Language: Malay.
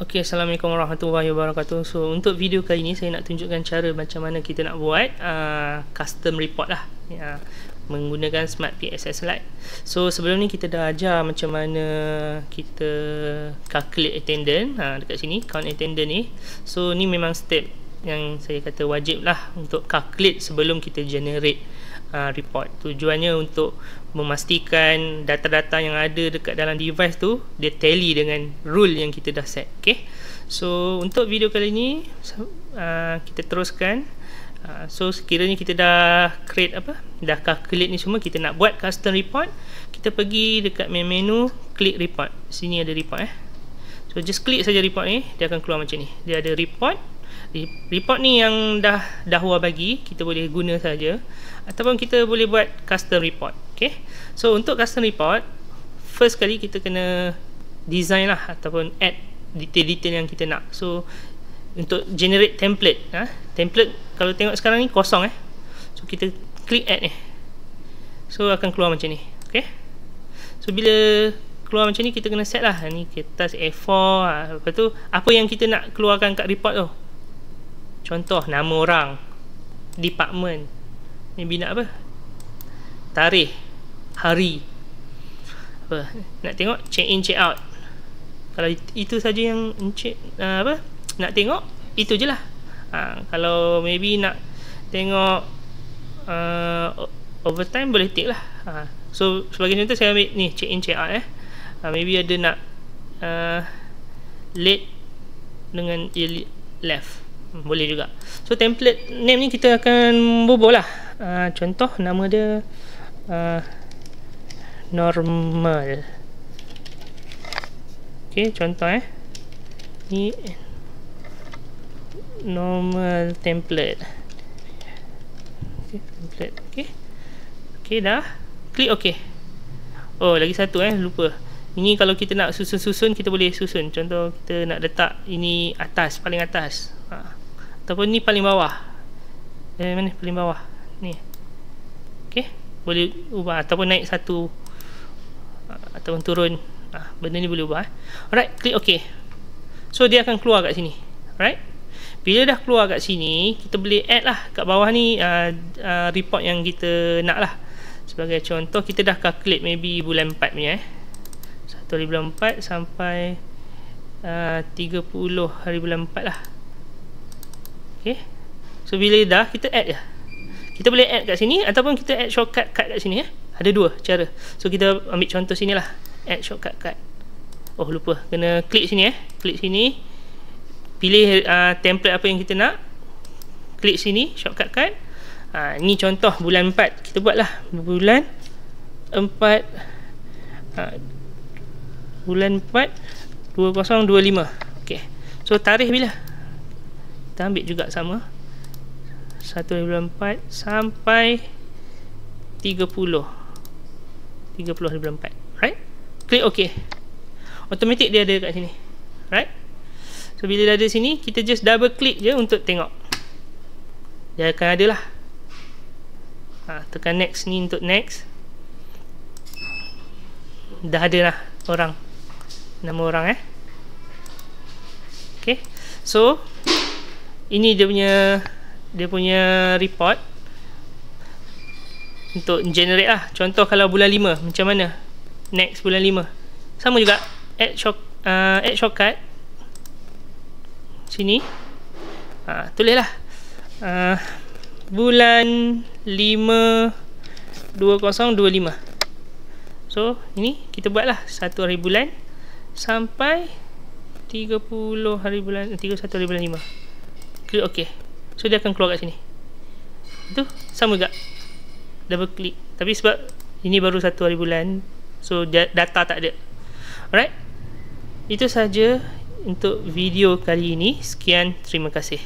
Okey, Assalamualaikum warahmatullahi wabarakatuh. So untuk video kali ni saya nak tunjukkan cara macam mana kita nak buat custom report lah ya, menggunakan Smart PSS Lite. So sebelum ni kita dah ajar macam mana kita calculate attendance dekat sini, count attendance ni. So ni memang step yang saya kata wajib lah untuk calculate sebelum kita generate report. Tujuannya untuk memastikan data-data yang ada dekat dalam device tu dia tally dengan rule yang kita dah set. Okay, so untuk video kali ni kita teruskan. So sekiranya kita dah create dah calculate ni semua, kita nak buat custom report, kita pergi dekat main menu, klik report. Sini ada report So just klik saja report ni, dia akan keluar macam ni. Dia ada report. Report ni yang dah Dahua bagi, kita boleh guna saja, ataupun kita boleh buat custom report. Okay, so untuk custom report, first kali kita kena design lah ataupun add detail-detail yang kita nak. So untuk generate template, template kalau tengok sekarang ni kosong so kita klik add ni, so akan keluar macam ni. Okay, so bila keluar macam ni, kita kena set lah ni kertas A4. Lepas tu apa yang kita nak keluarkan kat report tu, contoh nama orang, department, maybe nak tarikh, hari, nak tengok check in check out. Kalau itu saja yang nak tengok, itu je lah. Kalau maybe nak tengok overtime, boleh tick lah. So sebagai contoh, saya ambil ni check in check out maybe ada nak late dengan left, boleh juga. So template name ni kita akan bobol lah. Contoh nama dia normal. Okay, contoh ni normal template. Okay, template. Okay, dah klik OK. Oh, lagi satu lupa. Ini kalau kita nak susun-susun, kita boleh susun. Contoh kita nak letak ini atas, paling atas, ataupun ni paling bawah. Mana paling bawah ni. Okay, boleh ubah, ataupun naik satu, ataupun turun. Benda ni boleh ubah. Alright, klik OK. So dia akan keluar kat sini. Alright, bila dah keluar kat sini, kita boleh add lah kat bawah ni report yang kita nak lah. Sebagai contoh, kita dah calculate maybe bulan 4 punya 1 hari bulan 4 sampai 30 hari bulan 4 lah. Okay, so bila dah, kita add je. Kita boleh add kat sini, ataupun kita add shortcut kat sini. Ada dua cara. So kita ambil contoh sini lah, add shortcut cut. Oh, lupa, kena klik sini klik sini, pilih template apa yang kita nak, klik sini shortcut cut. Ni contoh bulan 4, kita buat lah bulan 4 bulan 4 2025. Okay, so tarikh bila kita ambil juga sama, 1 hari bulan 4 sampai 30 hari bulan 4. Right, klik OK. Automatic dia ada kat sini. Right, so bila dah ada sini, kita just double click je untuk tengok, dia akan ada lah. Tekan next ni untuk next. Dah ada lah orang, nama orang Okay, so ini dia punya report untuk generate lah. Contoh kalau bulan 5 macam mana, next bulan 5 sama juga, add shortcut sini, tulis lah bulan 5 2025. So ini kita buat lah 1 hari bulan sampai 30 hari bulan 31 hari bulan 5. Klik OK. So dia akan keluar kat sini. Itu sama juga, double klik. Tapi sebab ini baru 1 hari bulan, so data tak ada. Alright, itu saja untuk video kali ini. Sekian, terima kasih.